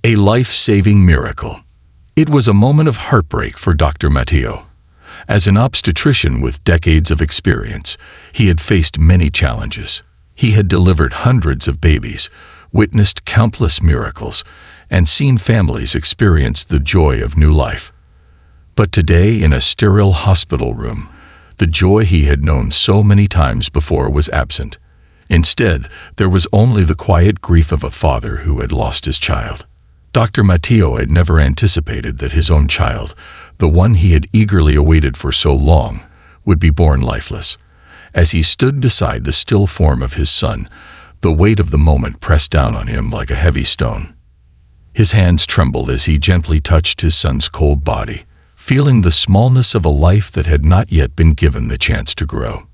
A life-saving miracle. It was a moment of heartbreak for Dr. Matteo. As an obstetrician with decades of experience, he had faced many challenges. He had delivered hundreds of babies, witnessed countless miracles, and seen families experience the joy of new life. But today, in a sterile hospital room, the joy he had known so many times before was absent. Instead, there was only the quiet grief of a father who had lost his child. Dr. Matteo had never anticipated that his own child, the one he had eagerly awaited for so long, would be born lifeless. As he stood beside the still form of his son, the weight of the moment pressed down on him like a heavy stone. His hands trembled as he gently touched his son's cold body, feeling the smallness of a life that had not yet been given the chance to grow.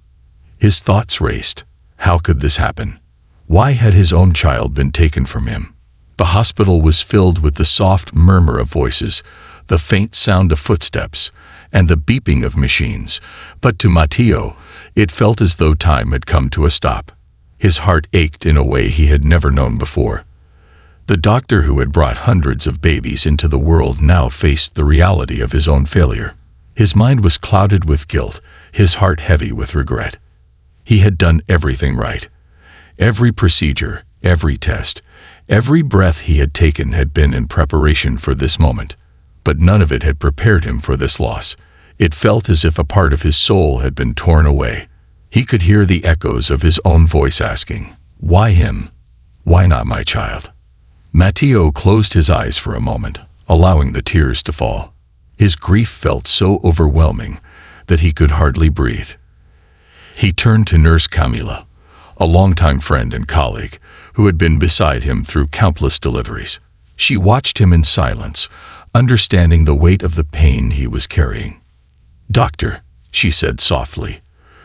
His thoughts raced. How could this happen? Why had his own child been taken from him? The hospital was filled with the soft murmur of voices, the faint sound of footsteps, and the beeping of machines. But to Matteo, it felt as though time had come to a stop. His heart ached in a way he had never known before. The doctor who had brought hundreds of babies into the world now faced the reality of his own failure. His mind was clouded with guilt, his heart heavy with regret. He had done everything right. Every procedure, every test, every breath he had taken had been in preparation for this moment. But none of it had prepared him for this loss. It felt as if a part of his soul had been torn away. He could hear the echoes of his own voice asking, "Why him? Why not my child?" Matteo closed his eyes for a moment, allowing the tears to fall. His grief felt so overwhelming that he could hardly breathe. He turned to Nurse Camilla, a longtime friend and colleague who had been beside him through countless deliveries. She watched him in silence, understanding the weight of the pain he was carrying. "Doctor," she said softly,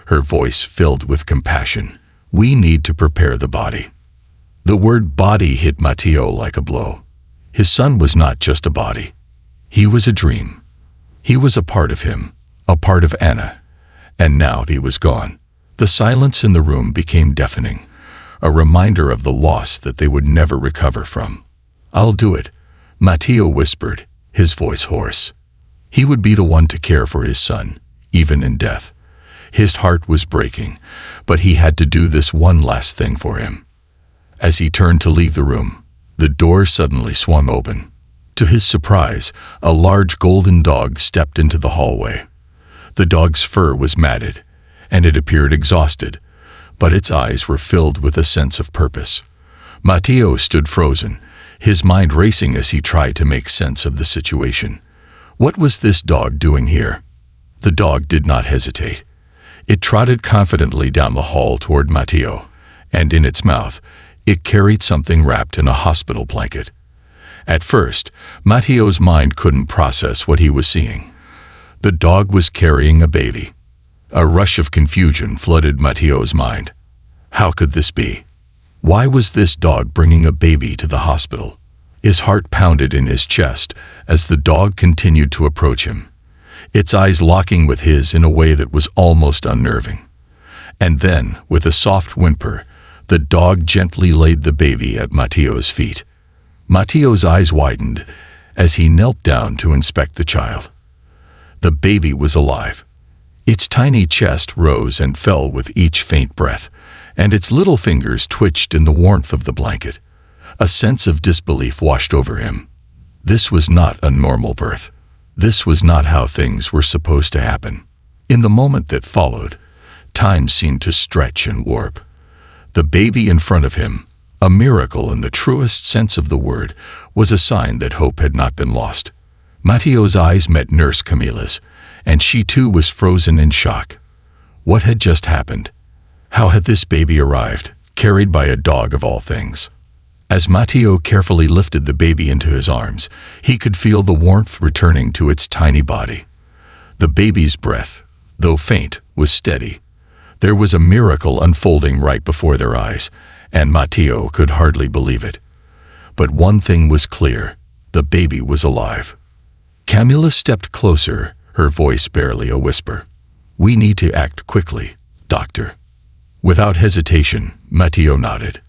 her voice filled with compassion, "we need to prepare the body." The word body hit Matteo like a blow. His son was not just a body. He was a dream. He was a part of him, a part of Anna. And now he was gone. The silence in the room became deafening, a reminder of the loss that they would never recover from. "I'll do it," Matteo whispered, his voice hoarse. He would be the one to care for his son, even in death. His heart was breaking, but he had to do this one last thing for him. As he turned to leave the room, the door suddenly swung open. To his surprise, a large golden dog stepped into the hallway. The dog's fur was matted, and it appeared exhausted, but its eyes were filled with a sense of purpose. Matteo stood frozen, his mind racing as he tried to make sense of the situation. What was this dog doing here? The dog did not hesitate. It trotted confidently down the hall toward Matteo, and in its mouth, it carried something wrapped in a hospital blanket. At first, Matteo's mind couldn't process what he was seeing. The dog was carrying a baby. A rush of confusion flooded Matteo's mind. How could this be? Why was this dog bringing a baby to the hospital? His heart pounded in his chest as the dog continued to approach him, its eyes locking with his in a way that was almost unnerving. And then, with a soft whimper, the dog gently laid the baby at Matteo's feet. Matteo's eyes widened as he knelt down to inspect the child. The baby was alive. Its tiny chest rose and fell with each faint breath, and its little fingers twitched in the warmth of the blanket. A sense of disbelief washed over him. This was not a normal birth. This was not how things were supposed to happen. In the moment that followed, time seemed to stretch and warp. The baby in front of him, a miracle in the truest sense of the word, was a sign that hope had not been lost. Matteo's eyes met Nurse Camilla's, and she too was frozen in shock. What had just happened? How had this baby arrived, carried by a dog of all things? As Matteo carefully lifted the baby into his arms, he could feel the warmth returning to its tiny body. The baby's breath, though faint, was steady. There was a miracle unfolding right before their eyes, and Matteo could hardly believe it. But one thing was clear: the baby was alive. Camilla stepped closer, her voice barely a whisper. "We need to act quickly, Doctor." Without hesitation, Matteo nodded.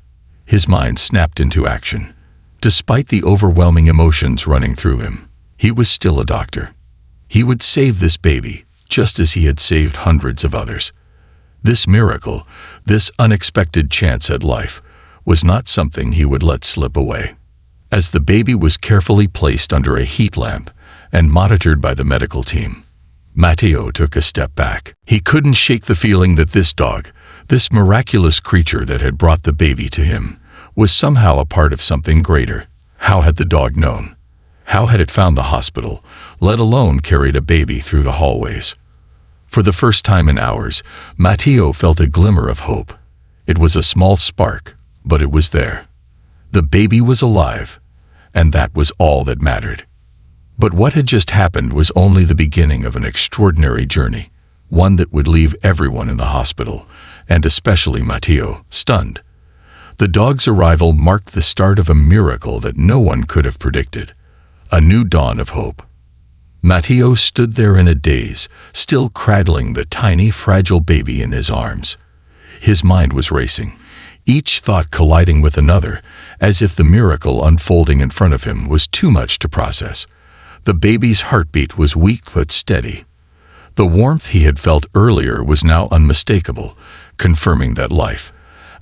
His mind snapped into action. Despite the overwhelming emotions running through him, he was still a doctor. He would save this baby, just as he had saved hundreds of others. This miracle, this unexpected chance at life, was not something he would let slip away. As the baby was carefully placed under a heat lamp and monitored by the medical team, Matteo took a step back. He couldn't shake the feeling that this dog, this miraculous creature that had brought the baby to him, was somehow a part of something greater. How had the dog known? How had it found the hospital, let alone carried a baby through the hallways? For the first time in hours, Matteo felt a glimmer of hope. It was a small spark, but it was there. The baby was alive, and that was all that mattered. But what had just happened was only the beginning of an extraordinary journey, one that would leave everyone in the hospital, and especially Matteo, stunned. The dog's arrival marked the start of a miracle that no one could have predicted, a new dawn of hope. Matteo stood there in a daze, still cradling the tiny, fragile baby in his arms. His mind was racing, each thought colliding with another, as if the miracle unfolding in front of him was too much to process. The baby's heartbeat was weak but steady. The warmth he had felt earlier was now unmistakable, confirming that life,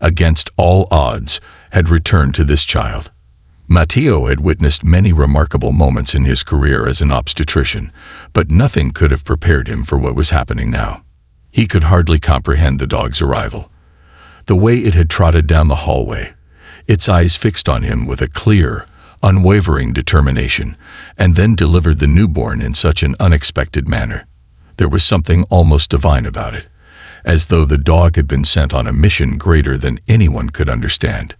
against all odds, had returned to this child. Matteo had witnessed many remarkable moments in his career as an obstetrician, but nothing could have prepared him for what was happening now. He could hardly comprehend the dog's arrival. The way it had trotted down the hallway, its eyes fixed on him with a clear, unwavering determination, and then delivered the newborn in such an unexpected manner. There was something almost divine about it, as though the dog had been sent on a mission greater than anyone could understand.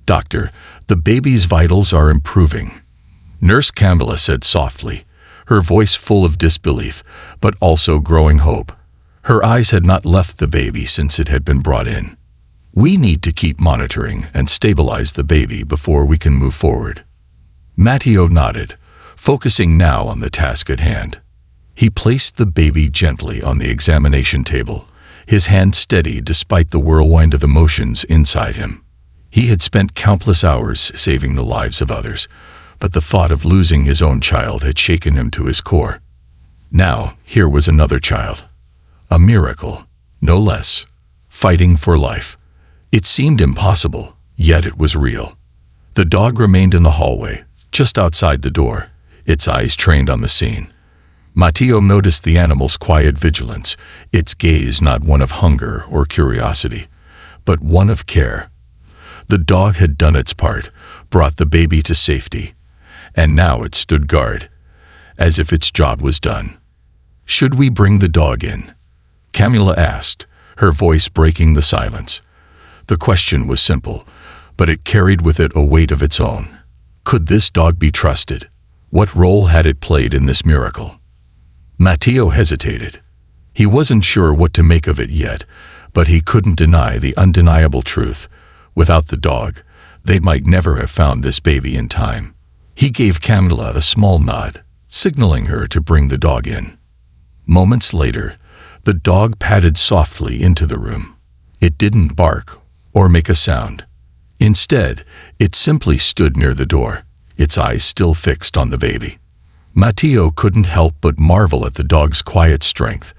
"Doctor, the baby's vitals are improving," Nurse Camilla said softly, her voice full of disbelief, but also growing hope. Her eyes had not left the baby since it had been brought in. "We need to keep monitoring and stabilize the baby before we can move forward." Matteo nodded, focusing now on the task at hand. He placed the baby gently on the examination table, his hand steady despite the whirlwind of emotions inside him. He had spent countless hours saving the lives of others, but the thought of losing his own child had shaken him to his core. Now, here was another child. A miracle, no less, fighting for life. It seemed impossible, yet it was real. The dog remained in the hallway, just outside the door, its eyes trained on the scene. Matteo noticed the animal's quiet vigilance, its gaze not one of hunger or curiosity, but one of care. The dog had done its part, brought the baby to safety, and now it stood guard, as if its job was done. "Should we bring the dog in?" Camilla asked, her voice breaking the silence. The question was simple, but it carried with it a weight of its own. Could this dog be trusted? What role had it played in this miracle? Matteo hesitated. He wasn't sure what to make of it yet, but he couldn't deny the undeniable truth. Without the dog, they might never have found this baby in time. He gave Camilla a small nod, signaling her to bring the dog in. Moments later, the dog padded softly into the room. It didn't bark or make a sound. Instead, it simply stood near the door, its eyes still fixed on the baby. Matteo couldn't help but marvel at the dog's quiet strength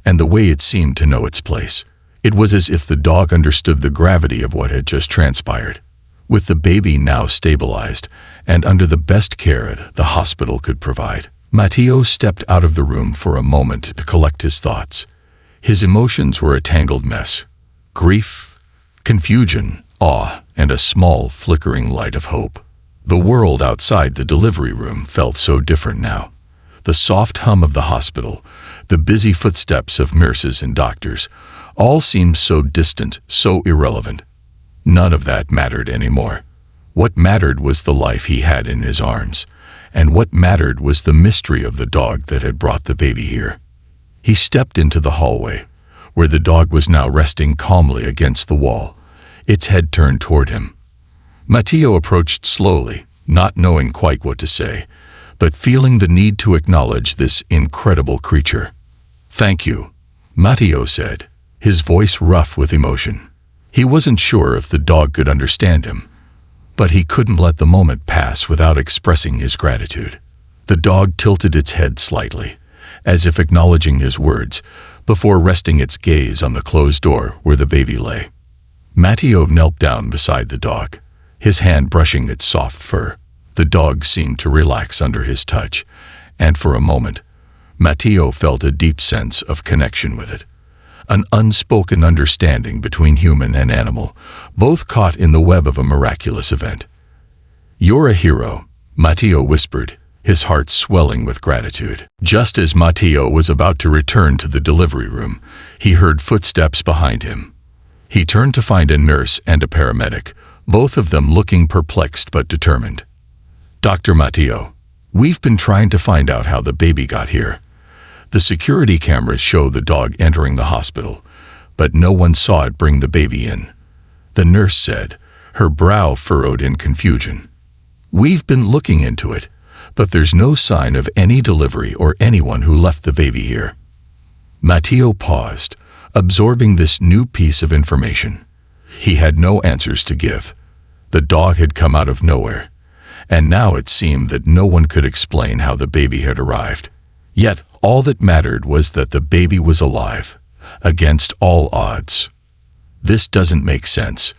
and the way it seemed to know its place. It was as if the dog understood the gravity of what had just transpired. With the baby now stabilized and under the best care the hospital could provide, Matteo stepped out of the room for a moment to collect his thoughts. His emotions were a tangled mess. Grief, confusion, awe, and a small flickering light of hope. The world outside the delivery room felt so different now. The soft hum of the hospital, the busy footsteps of nurses and doctors, all seemed so distant, so irrelevant. None of that mattered anymore. What mattered was the life he had in his arms, and what mattered was the mystery of the dog that had brought the baby here. He stepped into the hallway, where the dog was now resting calmly against the wall, its head turned toward him. Matteo approached slowly, not knowing quite what to say, but feeling the need to acknowledge this incredible creature. "Thank you," Matteo said, his voice rough with emotion. He wasn't sure if the dog could understand him, but he couldn't let the moment pass without expressing his gratitude. The dog tilted its head slightly, as if acknowledging his words, before resting its gaze on the closed door where the baby lay. Matteo knelt down beside the dog, his hand brushing its soft fur. The dog seemed to relax under his touch, and for a moment, Matteo felt a deep sense of connection with it. An unspoken understanding between human and animal, both caught in the web of a miraculous event. "You're a hero," Matteo whispered, his heart swelling with gratitude. Just as Matteo was about to return to the delivery room, he heard footsteps behind him. He turned to find a nurse and a paramedic, both of them looking perplexed but determined. "Dr. Matteo, we've been trying to find out how the baby got here. The security cameras show the dog entering the hospital, but no one saw it bring the baby in," the nurse said, her brow furrowed in confusion. "We've been looking into it, but there's no sign of any delivery or anyone who left the baby here." Matteo paused, absorbing this new piece of information. He had no answers to give. The dog had come out of nowhere, and now it seemed that no one could explain how the baby had arrived. Yet all that mattered was that the baby was alive, against all odds. "This doesn't make sense,"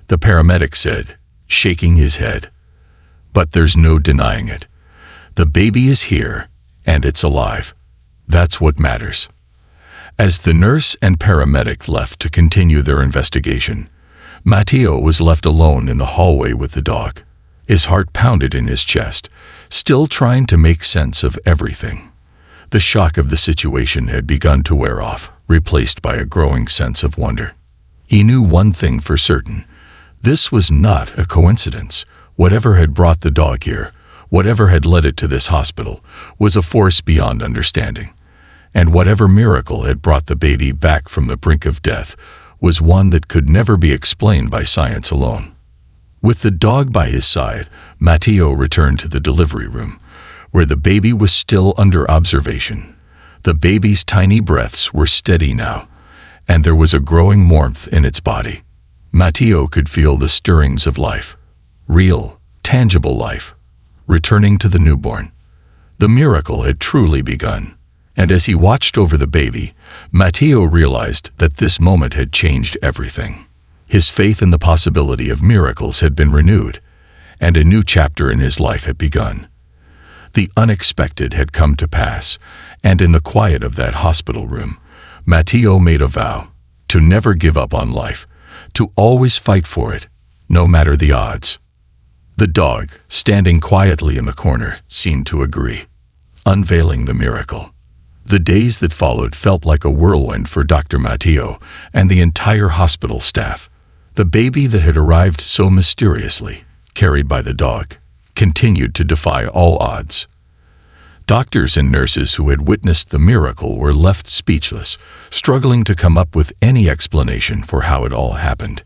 the paramedic said, shaking his head. "But there's no denying it. The baby is here, and it's alive. That's what matters." As the nurse and paramedic left to continue their investigation, Matteo was left alone in the hallway with the dog. His heart pounded in his chest, still trying to make sense of everything. The shock of the situation had begun to wear off, replaced by a growing sense of wonder. He knew one thing for certain. This was not a coincidence. Whatever had brought the dog here, whatever had led it to this hospital, was a force beyond understanding. And whatever miracle had brought the baby back from the brink of death was one that could never be explained by science alone. With the dog by his side, Matteo returned to the delivery room, where the baby was still under observation. The baby's tiny breaths were steady now, and there was a growing warmth in its body. Matteo could feel the stirrings of life, real, tangible life, returning to the newborn. The miracle had truly begun, and as he watched over the baby, Matteo realized that this moment had changed everything. His faith in the possibility of miracles had been renewed, and a new chapter in his life had begun. The unexpected had come to pass, and in the quiet of that hospital room, Matteo made a vow to never give up on life, to always fight for it, no matter the odds. The dog, standing quietly in the corner, seemed to agree, unveiling the miracle. The days that followed felt like a whirlwind for Dr. Matteo and the entire hospital staff. The baby that had arrived so mysteriously, carried by the dog, continued to defy all odds. Doctors and nurses who had witnessed the miracle were left speechless, struggling to come up with any explanation for how it all happened.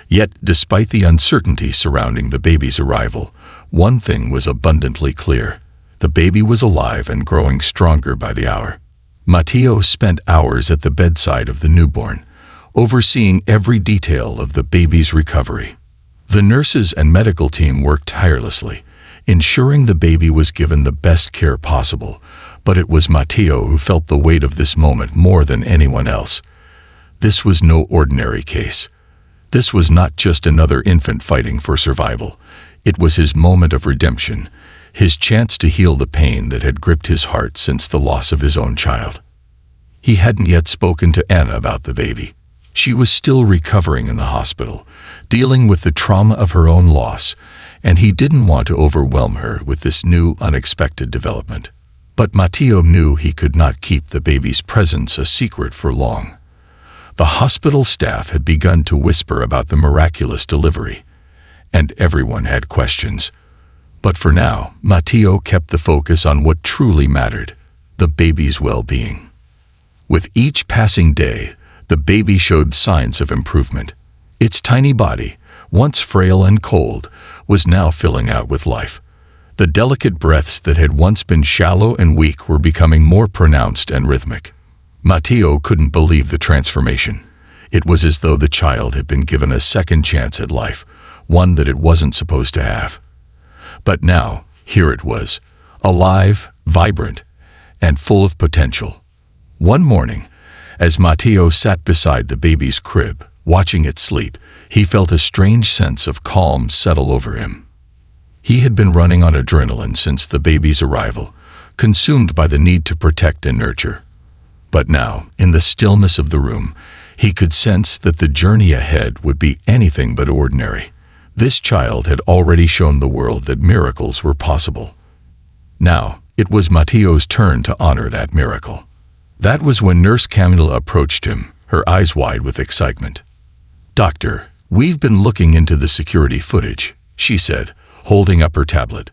Yet, despite the uncertainty surrounding the baby's arrival, one thing was abundantly clear. The baby was alive and growing stronger by the hour. Matteo spent hours at the bedside of the newborn, overseeing every detail of the baby's recovery. The nurses and medical team worked tirelessly, ensuring the baby was given the best care possible, but it was Matteo who felt the weight of this moment more than anyone else. This was no ordinary case. This was not just another infant fighting for survival. It was his moment of redemption, his chance to heal the pain that had gripped his heart since the loss of his own child. He hadn't yet spoken to Anna about the baby. She was still recovering in the hospital, dealing with the trauma of her own loss, and he didn't want to overwhelm her with this new, unexpected development. But Matteo knew he could not keep the baby's presence a secret for long. The hospital staff had begun to whisper about the miraculous delivery, and everyone had questions. But for now, Matteo kept the focus on what truly mattered, the baby's well-being. With each passing day, the baby showed signs of improvement. Its tiny body, once frail and cold, was now filling out with life. The delicate breaths that had once been shallow and weak were becoming more pronounced and rhythmic. Matteo couldn't believe the transformation. It was as though the child had been given a second chance at life, one that it wasn't supposed to have. But now, here it was, alive, vibrant, and full of potential. One morning, as Matteo sat beside the baby's crib, watching it sleep, he felt a strange sense of calm settle over him. He had been running on adrenaline since the baby's arrival, consumed by the need to protect and nurture. But now, in the stillness of the room, he could sense that the journey ahead would be anything but ordinary. This child had already shown the world that miracles were possible. Now, it was Matteo's turn to honor that miracle. That was when Nurse Camilla approached him, her eyes wide with excitement. "Doctor, we've been looking into the security footage," she said, holding up her tablet.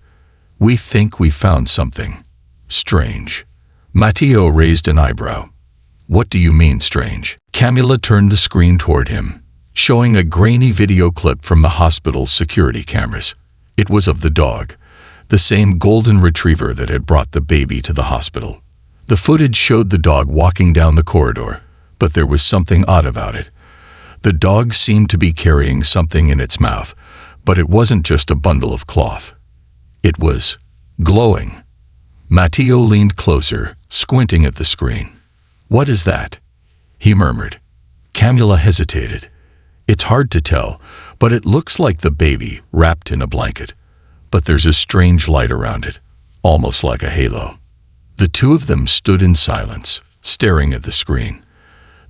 "We think we found something strange." Matteo raised an eyebrow. "What do you mean strange?" Camilla turned the screen toward him, showing a grainy video clip from the hospital's security cameras. It was of the dog, the same golden retriever that had brought the baby to the hospital. The footage showed the dog walking down the corridor, but there was something odd about it. The dog seemed to be carrying something in its mouth, but it wasn't just a bundle of cloth. It was glowing. Matteo leaned closer, squinting at the screen. "What is that?" he murmured. Camilla hesitated. "It's hard to tell, but it looks like the baby wrapped in a blanket. But there's a strange light around it, almost like a halo." The two of them stood in silence, staring at the screen.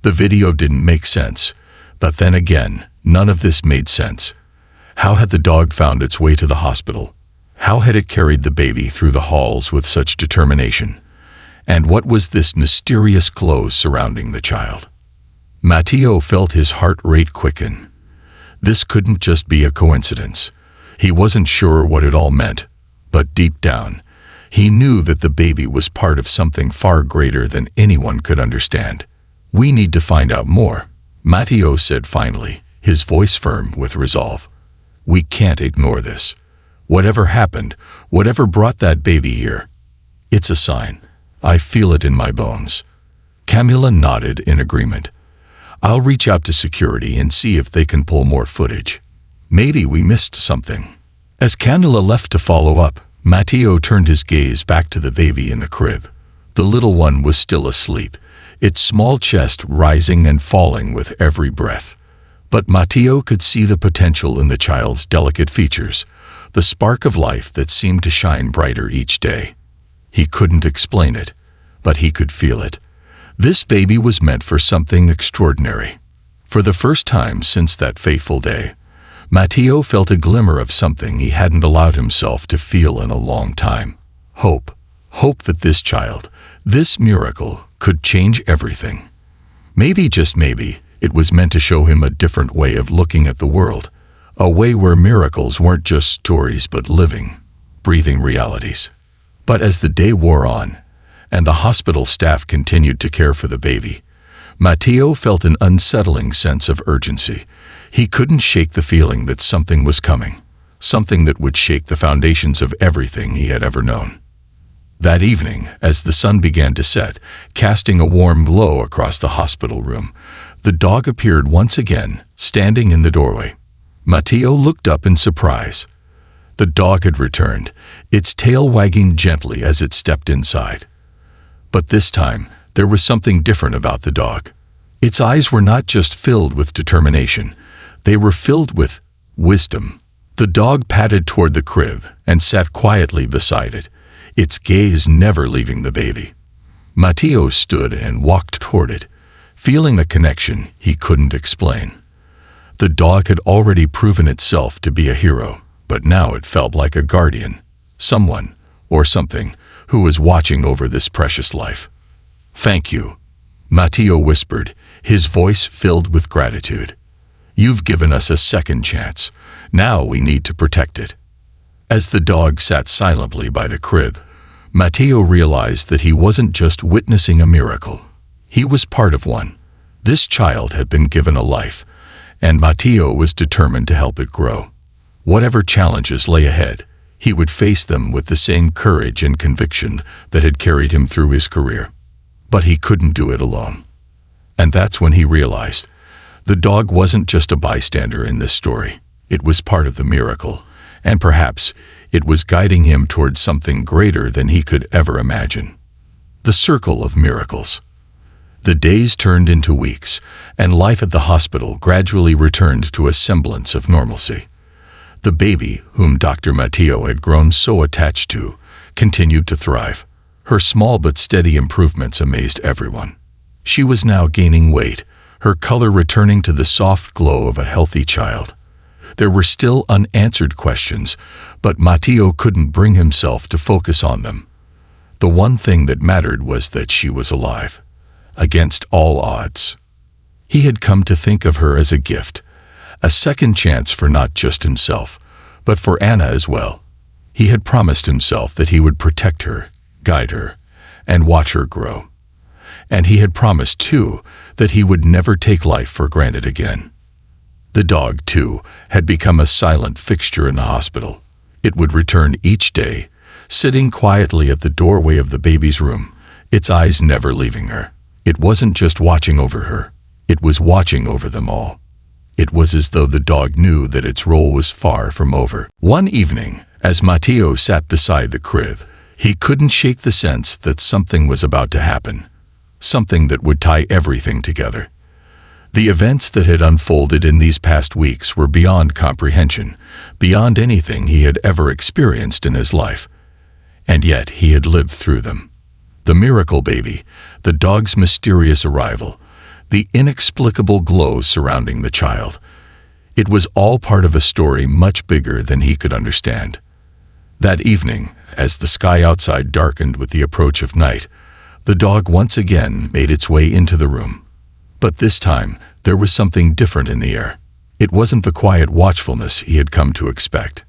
The video didn't make sense, but then again, none of this made sense. How had the dog found its way to the hospital? How had it carried the baby through the halls with such determination? And what was this mysterious glow surrounding the child? Matteo felt his heart rate quicken. This couldn't just be a coincidence. He wasn't sure what it all meant, but deep down, he knew that the baby was part of something far greater than anyone could understand. "We need to find out more," Matteo said finally, his voice firm with resolve. "We can't ignore this. Whatever happened, whatever brought that baby here, it's a sign. I feel it in my bones." Camilla nodded in agreement. "I'll reach out to security and see if they can pull more footage. Maybe we missed something." As Camilla left to follow up, Matteo turned his gaze back to the baby in the crib. The little one was still asleep, its small chest rising and falling with every breath. But Matteo could see the potential in the child's delicate features, the spark of life that seemed to shine brighter each day. He couldn't explain it, but he could feel it. This baby was meant for something extraordinary. For the first time since that fateful day, Matteo felt a glimmer of something he hadn't allowed himself to feel in a long time. Hope. Hope that this child, this miracle, could change everything. Maybe, just maybe, it was meant to show him a different way of looking at the world, a way where miracles weren't just stories but living, breathing realities. But as the day wore on, and the hospital staff continued to care for the baby, Matteo felt an unsettling sense of urgency. He couldn't shake the feeling that something was coming, something that would shake the foundations of everything he had ever known. That evening, as the sun began to set, casting a warm glow across the hospital room, the dog appeared once again, standing in the doorway. Matteo looked up in surprise. The dog had returned, its tail wagging gently as it stepped inside. But this time, there was something different about the dog. Its eyes were not just filled with determination, they were filled with wisdom. The dog padded toward the crib and sat quietly beside it, its gaze never leaving the baby. Matteo stood and walked toward it, feeling a connection he couldn't explain. The dog had already proven itself to be a hero, but now it felt like a guardian, someone, or something, who was watching over this precious life. "Thank you," Matteo whispered, his voice filled with gratitude. "You've given us a second chance. Now we need to protect it." As the dog sat silently by the crib, Matteo realized that he wasn't just witnessing a miracle. He was part of one. This child had been given a life, and Matteo was determined to help it grow. Whatever challenges lay ahead, he would face them with the same courage and conviction that had carried him through his career. But he couldn't do it alone. And that's when he realized the dog wasn't just a bystander in this story. It was part of the miracle, and perhaps it was guiding him towards something greater than he could ever imagine. The circle of miracles. The days turned into weeks, and life at the hospital gradually returned to a semblance of normalcy. The baby, whom Dr. Matteo had grown so attached to, continued to thrive. Her small but steady improvements amazed everyone. She was now gaining weight, her color returning to the soft glow of a healthy child. There were still unanswered questions, but Matteo couldn't bring himself to focus on them. The one thing that mattered was that she was alive, against all odds. He had come to think of her as a gift, a second chance for not just himself, but for Anna as well. He had promised himself that he would protect her, guide her, and watch her grow. And he had promised, too, that he would never take life for granted again. The dog, too, had become a silent fixture in the hospital. It would return each day, sitting quietly at the doorway of the baby's room, its eyes never leaving her. It wasn't just watching over her, it was watching over them all. It was as though the dog knew that its role was far from over. One evening, as Matteo sat beside the crib, he couldn't shake the sense that something was about to happen, something that would tie everything together. The events that had unfolded in these past weeks were beyond comprehension, beyond anything he had ever experienced in his life. And yet he had lived through them. The miracle baby, the dog's mysterious arrival, the inexplicable glow surrounding the child. It was all part of a story much bigger than he could understand. That evening, as the sky outside darkened with the approach of night, the dog once again made its way into the room. But this time, there was something different in the air. It wasn't the quiet watchfulness he had come to expect.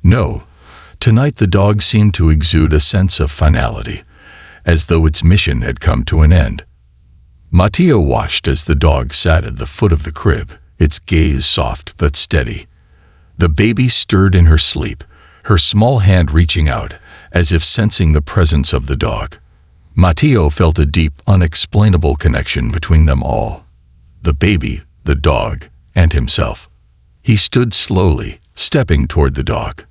No, tonight the dog seemed to exude a sense of finality, as though its mission had come to an end. Matteo watched as the dog sat at the foot of the crib, its gaze soft but steady. The baby stirred in her sleep, her small hand reaching out, as if sensing the presence of the dog. Matteo felt a deep, unexplainable connection between them all. The baby, the dog, and himself. He stood slowly, stepping toward the dog.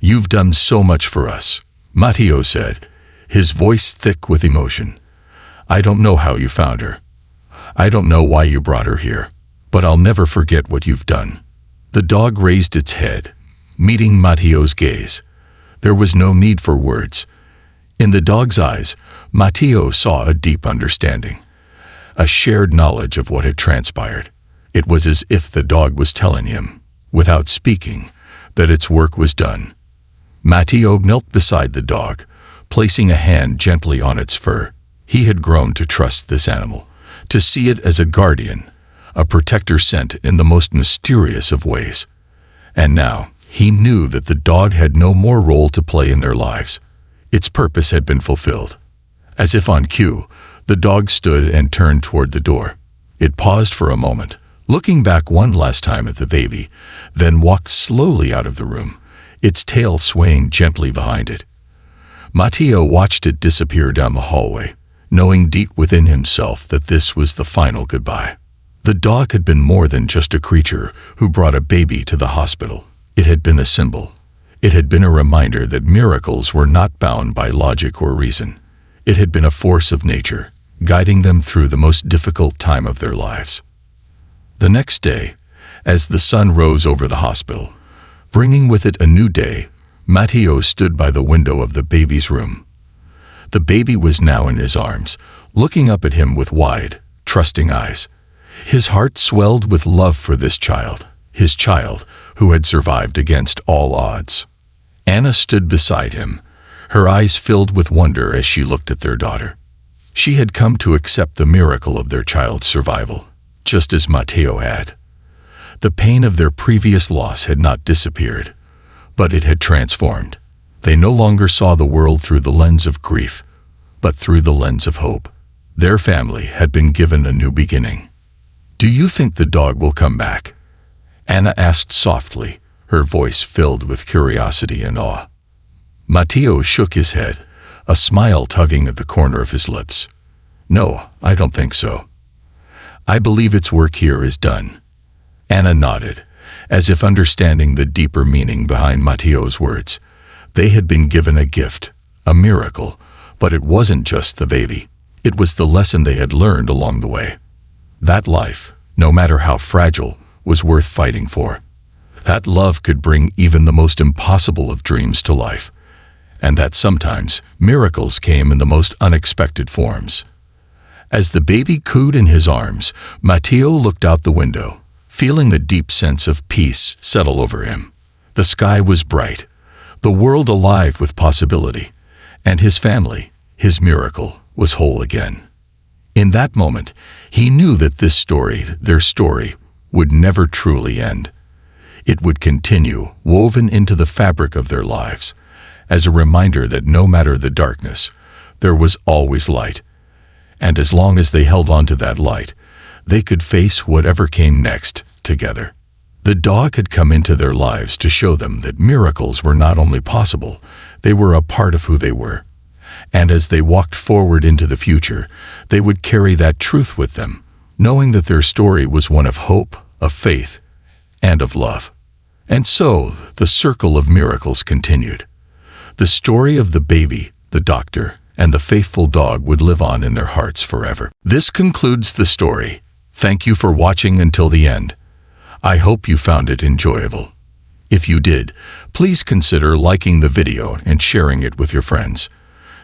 "You've done so much for us," Matteo said, his voice thick with emotion. "I don't know how you found her. I don't know why you brought her here, but I'll never forget what you've done." The dog raised its head, meeting Matteo's gaze. There was no need for words. In the dog's eyes, Matteo saw a deep understanding, a shared knowledge of what had transpired. It was as if the dog was telling him, without speaking, that its work was done. Matteo knelt beside the dog, placing a hand gently on its fur. He had grown to trust this animal, to see it as a guardian, a protector sent in the most mysterious of ways. And now, he knew that the dog had no more role to play in their lives. Its purpose had been fulfilled. As if on cue, the dog stood and turned toward the door. It paused for a moment, looking back one last time at the baby, then walked slowly out of the room, its tail swaying gently behind it. Matteo watched it disappear down the hallway, knowing deep within himself that this was the final goodbye. The dog had been more than just a creature who brought a baby to the hospital. It had been a symbol. It had been a reminder that miracles were not bound by logic or reason. It had been a force of nature, guiding them through the most difficult time of their lives. The next day, as the sun rose over the hospital, bringing with it a new day, Matteo stood by the window of the baby's room. The baby was now in his arms, looking up at him with wide, trusting eyes. His heart swelled with love for this child, his child who had survived against all odds. Anna stood beside him, her eyes filled with wonder as she looked at their daughter. She had come to accept the miracle of their child's survival, just as Matteo had. The pain of their previous loss had not disappeared, but it had transformed. They no longer saw the world through the lens of grief, but through the lens of hope. Their family had been given a new beginning. "Do you think the dog will come back?" Anna asked softly, her voice filled with curiosity and awe. Matteo shook his head, a smile tugging at the corner of his lips. "No, I don't think so. I believe its work here is done." Anna nodded, as if understanding the deeper meaning behind Matteo's words. They had been given a gift, a miracle, but it wasn't just the baby. It was the lesson they had learned along the way. That life, no matter how fragile, was worth fighting for. That love could bring even the most impossible of dreams to life, and that sometimes miracles came in the most unexpected forms. As the baby cooed in his arms, Matteo looked out the window, feeling the deep sense of peace settle over him. The sky was bright, the world alive with possibility, and his family, his miracle, was whole again. In that moment, he knew that this story, their story, would never truly end. It would continue, woven into the fabric of their lives, as a reminder that no matter the darkness, there was always light. And as long as they held on to that light, they could face whatever came next together. The dog had come into their lives to show them that miracles were not only possible, they were a part of who they were. And as they walked forward into the future, they would carry that truth with them, knowing that their story was one of hope, of faith, and of love. And so, the circle of miracles continued. The story of the baby, the doctor, and the faithful dog would live on in their hearts forever. This concludes the story. Thank you for watching until the end. I hope you found it enjoyable. If you did, please consider liking the video and sharing it with your friends.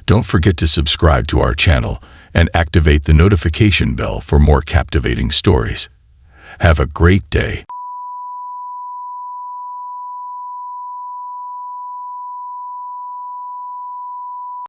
Don't forget to subscribe to our channel and activate the notification bell for more captivating stories. Have a great day.